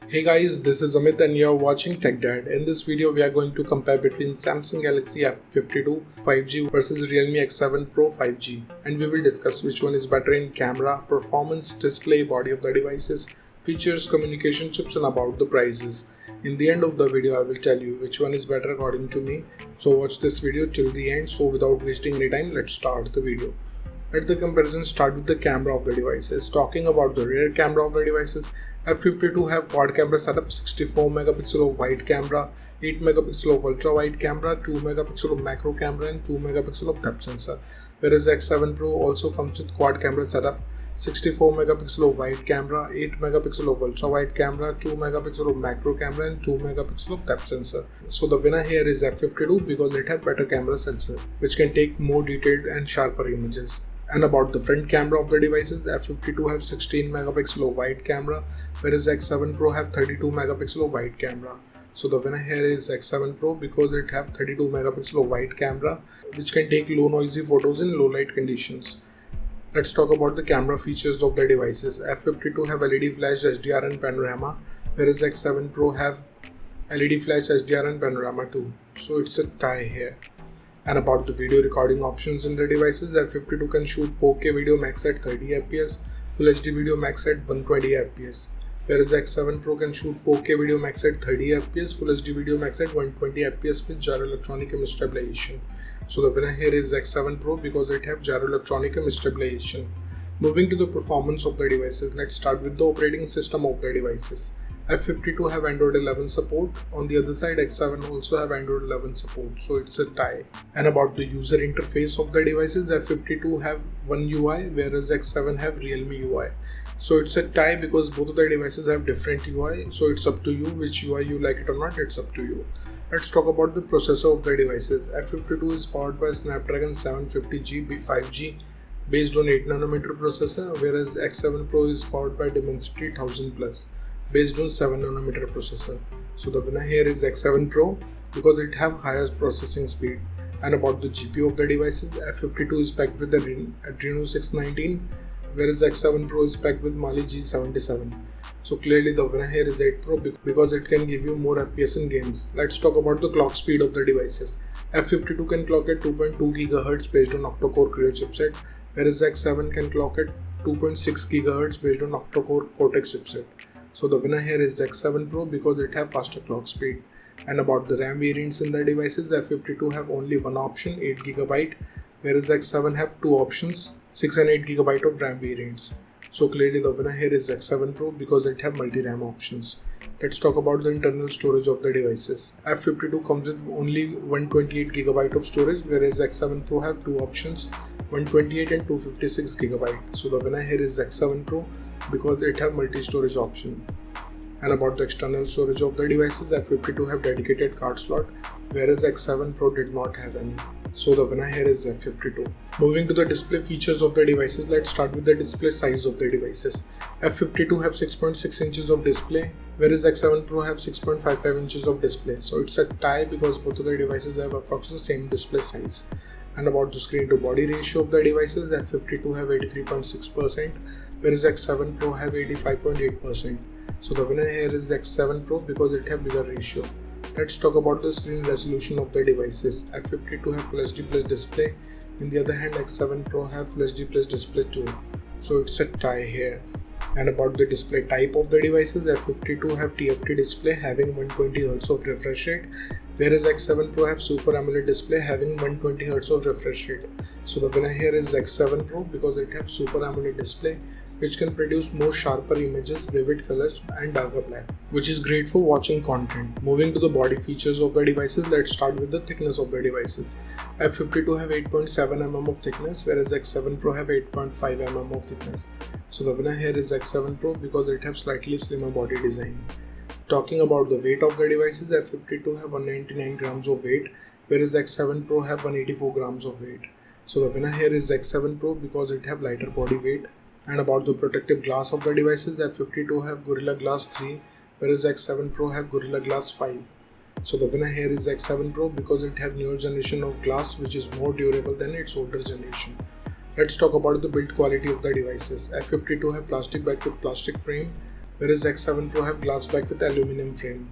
Hey guys, this is Amit and you're watching Tech Dad. In this video, we are going to compare between Samsung Galaxy F52 5G versus Realme X7 Pro 5G, and we will discuss which one is better in camera, performance, display, body of the devices, features, communication chips, and about the prices. In the end of the video, I will tell you which one is better according to me. So watch this video till the end. So without wasting any time, let's start the video. Let the comparison start with the camera of the devices. Talking about the rear camera of the devices, F52 have quad camera setup, 64 megapixel of wide camera, 8 megapixel of ultra wide camera, 2 megapixel of macro camera and 2 megapixel of depth sensor. Whereas X7 Pro also comes with quad camera setup, 64 megapixel of wide camera, 8 megapixel of ultra wide camera, 2 megapixel of macro camera and 2 megapixel of depth sensor. So the winner here is F52 because it has better camera sensor which can take more detailed and sharper images. And about the front camera of the devices, F52 have 16 megapixel of wide camera, whereas X7 Pro have 32 megapixel of wide camera. So the winner here is X7 Pro because it have 32 megapixel of wide camera, which can take low noisy photos in low light conditions. Let's talk about the camera features of the devices. F52 have LED flash, HDR and panorama, whereas X7 Pro have LED flash, HDR and panorama too. So it's a tie here. And about the video recording options in the devices, F52 can shoot 4K video max at 30 fps, Full HD video max at 120 fps, whereas X7 Pro can shoot 4K video max at 30 fps, Full HD video max at 120 fps with gyro electronic image stabilization. So the winner here is X7 Pro because it have gyro electronic image stabilization. Moving to the performance of the devices, let's start with the operating system of the devices. F52 have Android 11 support. On the other side, X7 also have Android 11 support, so it's a tie. And about the user interface of the devices, F52 have one UI, whereas X7 have Realme UI. So it's a tie because both of the devices have different UI, so it's up to you which UI you like it or not, it's up to you. Let's talk about the processor of the devices. F52 is powered by Snapdragon 750G 5G based on 8nm processor, whereas X7 Pro is powered by Dimensity 1000 Plus based on 7nm processor. So the winner here is X7 Pro because it have highest processing speed. And about the GPU of the devices, F52 is packed with the Adreno 619, whereas X7 Pro is packed with Mali G77. So clearly the winner here is 8 Pro because it can give you more FPS in games. Let's talk about the clock speed of the devices. F52 can clock at 2.2 GHz based on octa-core Creo chipset, whereas X7 can clock at 2.6 GHz based on octa-core Cortex chipset. So the winner here is X7 Pro because it have faster clock speed. And about the RAM variants in the devices, F52 have only one option, 8GB, whereas X7 have two options, 6 and 8GB of RAM variants. So clearly the winner here is X7 Pro because it have multi-RAM options. Let's talk about the internal storage of the devices. F52 comes with only 128GB of storage, whereas X7 Pro have two options, 128 and 256GB. So the winner here is X7 Pro because it have multi-storage option. And about the external storage of the devices, F52 have dedicated card slot, whereas X7 Pro did not have any. So the winner here is F52. Moving to the display features of the devices, let's start with the display size of the devices. F52 have 6.6 inches of display, whereas X7 Pro have 6.55 inches of display. So it's a tie because both of the devices have approximately the same display size. And about the screen to body ratio of the devices, F52 have 83.6%, whereas X7 Pro have 85.8%. So the winner here is X7 Pro because it have bigger ratio. Let's talk about the screen resolution of the devices. F52 have Full HD Plus display, on the other hand X7 Pro have Full HD Plus display too. So it's a tie here. And about the display type of the devices, F52 have TFT display having 120Hz of refresh rate, whereas X7 Pro have Super AMOLED display having 120Hz of refresh rate. So the winner here is X7 Pro because it have Super AMOLED display which can produce more sharper images, vivid colors and darker black, which is great for watching content. Moving to the body features of the devices, let's start with the thickness of the devices. F52 have 8.7mm of thickness, whereas X7 Pro have 8.5mm of thickness. So the winner here is X7 Pro because it have slightly slimmer body design. Talking about the weight of the devices, F52 have 199 grams of weight, whereas X7 Pro have 184 grams of weight. So the winner here is X7 Pro because it have lighter body weight. And about the protective glass of the devices, F52 have Gorilla Glass 3, whereas X7 Pro have Gorilla Glass 5. So the winner here is X7 Pro because it have newer generation of glass which is more durable than its older generation. Let's talk about the build quality of the devices. F52 have plastic back with plastic frame, whereas X7 Pro have glass back with aluminum frame.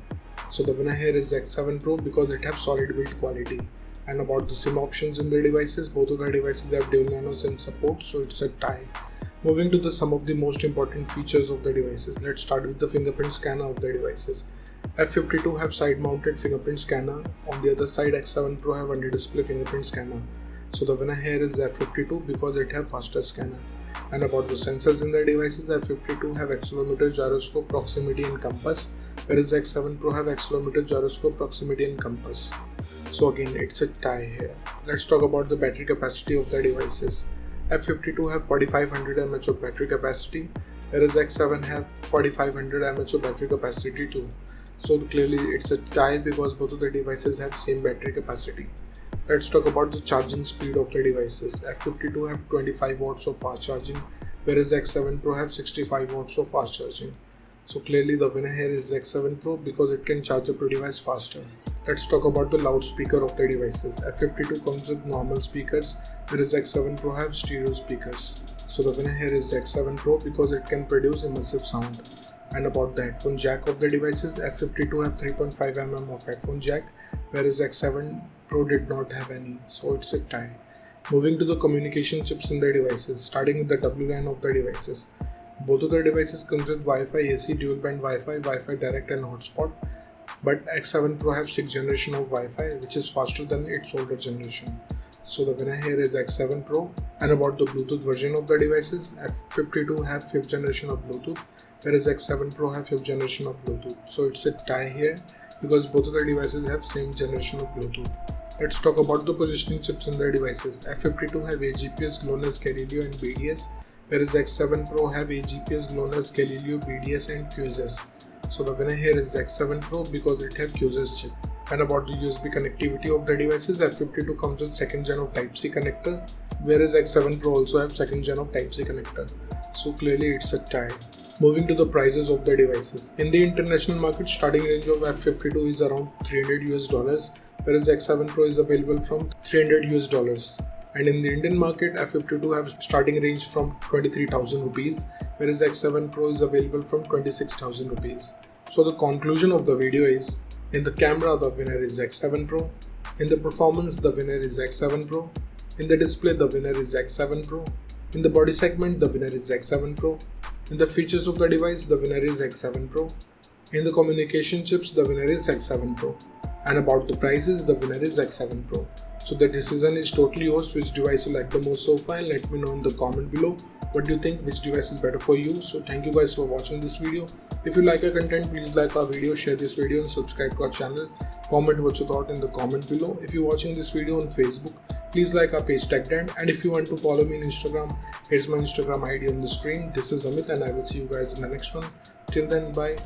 So the winner here is X7 Pro because it have solid build quality. And about the SIM options in the devices, both of the devices have dual nano SIM support, so it's a tie. Moving to some of the most important features of the devices, let's start with the fingerprint scanner of the devices. F52 have side mounted fingerprint scanner, on the other side X7 Pro have under display fingerprint scanner. So the winner here is F52 because it have faster scanner. And about the sensors in the devices, F52 have accelerometer, gyroscope, proximity and compass, whereas X7 Pro have accelerometer, gyroscope, proximity and compass. So again, it's a tie here. Let's talk about the battery capacity of the devices. F52 have 4500 mAh of battery capacity, whereas X7 have 4500 mAh of battery capacity too. So clearly it's a tie because both of the devices have same battery capacity. Let's talk about the charging speed of the devices. F52 have 25 watts of fast charging, whereas X7 Pro have 65 watts of fast charging. So clearly the winner here is X7 Pro because it can charge up the device faster. Let's talk about the loudspeaker of the devices. F52 comes with normal speakers, whereas X7 Pro have stereo speakers. So the winner here is X7 Pro because it can produce immersive sound. And about the headphone jack of the devices, F52 have 3.5 mm of headphone jack, whereas X7 Pro did not have any, so it's a tie. Moving to the communication chips in the devices, starting with the WLAN of the devices. Both of the devices comes with Wi-Fi AC, dual band Wi-Fi, Wi-Fi direct and hotspot. But X7 Pro have 6th generation of Wi-Fi, which is faster than its older generation. So the winner here is X7 Pro. And about the Bluetooth version of the devices, F52 have 5th generation of Bluetooth, whereas X7 Pro have 5th generation of Bluetooth. So it's a tie here because both of the devices have same generation of Bluetooth. Let's talk about the positioning chips in the devices. F52 have AGPS, GLONASS, Galileo and BDS, whereas X7 Pro have AGPS, GLONASS, Galileo, BDS and QSS. So the winner here is X7 Pro because it have QSS chip. And about the USB connectivity of the devices, F52 comes with 2nd gen of Type-C connector, whereas X7 Pro also have 2nd gen of Type-C connector. So clearly it's a tie. Moving to the prices of the devices. In the international market, starting range of F52 is around $300 whereas X7 Pro is available from $300 And in the Indian market, F52 have starting range from 23,000 rupees, whereas X7 Pro is available from 26,000 rupees. So the conclusion of the video is, in the camera the winner is X7 Pro, in the performance the winner is X7 Pro, in the display the winner is X7 Pro, in the body segment the winner is X7 Pro, in the features of the device the winner is X7 Pro, in the communication chips the winner is X7 Pro, and about the prices the winner is X7 Pro. So the decision is totally yours which device you like the most so far, and let me know in the comment below what do you think, which device is better for you. So thank you guys for watching this video. If you like our content, please like our video, share this video and subscribe to our channel. Comment what you thought in the comment below. If you're watching this video on Facebook, please like our page TechDad, and if you want to follow me on Instagram, here's my Instagram ID on the screen. This is Amit and I will see you guys in the next one. Till then, bye.